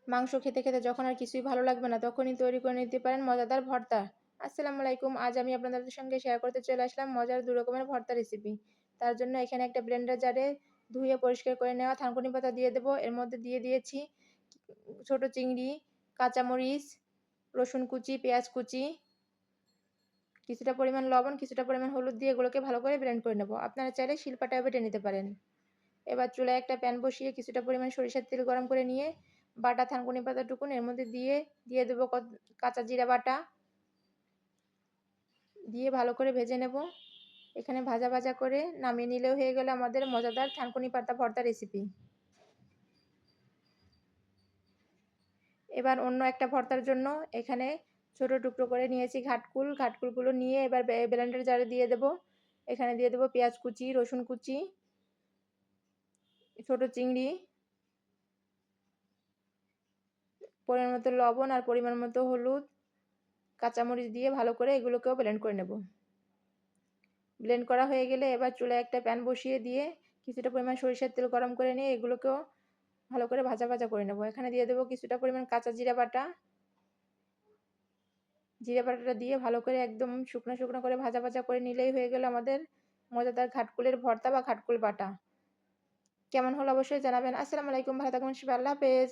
মাংস খেতে খেতে যখন আর কিছুই ভালো লাগবে না তখনই তৈরি করে নিতে পারেন মজাদার ভর্তা। আসসালামু আলাইকুম। আজ আমি আপনাদের সঙ্গে শেয়ার করতে চলে আসলাম মজার ২ রকমের ভর্তা রেসিপি। তার জন্য এখানে একটা ব্লেন্ডার জারে ধুয়ে পরিষ্কার করে নেওয়া থানকুনি পাতা দিয়ে দেব। এর মধ্যে দিয়ে দিয়েছি ছোট চিংড়ি, কাঁচামরিচ, রসুন কুচি, পেঁয়াজ কুচি, কিছুটা পরিমাণ লবণ, কিছুটা পরিমাণ হলুদ দিয়ে এগুলোকে ভালো করে ব্লেন্ড করে নেব। আপনারা চাইলে শিলপাটায়ও বেটে নিতে পারেন। এবার চুলায় একটা প্যান বসিয়ে কিছুটা পরিমাণ সরিষার তেল গরম করে নিয়ে বাটা থানকুনি পাতাটুকুন এর মধ্যে দিয়ে দেবো কাঁচা জিরা বাটা দিয়ে ভালো করে ভেজে নেব। এখানে ভাজা ভাজা করে নামিয়ে নিলেও হয়ে গেল আমাদের মজাদার থানকুনি পাতা ভর্তা রেসিপি। এবার অন্য একটা ভর্তার জন্য এখানে ছোট টুকরো করে নিয়েছি ঘাটকুলগুলো নিয়ে এবার ব্লেন্ডার জারে দিয়ে দেব। এখানে দিয়ে দেবো পেঁয়াজ কুচি, রসুন কুচি, ছোট চিংড়ি, পরিমাণ মতো লবণ আর পরিমাণ মতো হলুদ, কাঁচামরিচ দিয়ে ভালো করে এগুলোকেও ব্লেন্ড করে নেব। ব্লেন্ড করা হয়ে গেলে এবার চুলায় একটা প্যান বসিয়ে দিয়ে কিছুটা পরিমাণ সরিষার তেল গরম করে নিয়ে এগুলোকেও ভালো করে ভাজা ভাজা করে নেব। এখানে দিয়ে দেবো কিছুটা পরিমাণ কাঁচা জিরা বাটা। জিরা বাটাটা দিয়ে ভালো করে একদম শুকনো শুকনো করে ভাজা ভাজা করে নিলেই হয়ে গেল আমাদের মজাদার ঘাটকুলের ভর্তা বা ঘাটকুল বাটা। কেমন হলো অবশ্যই জানাবেন। আসসালামু আলাইকুম। ভালো থাকবেন সবাই। আল্লাহ হাফেজ।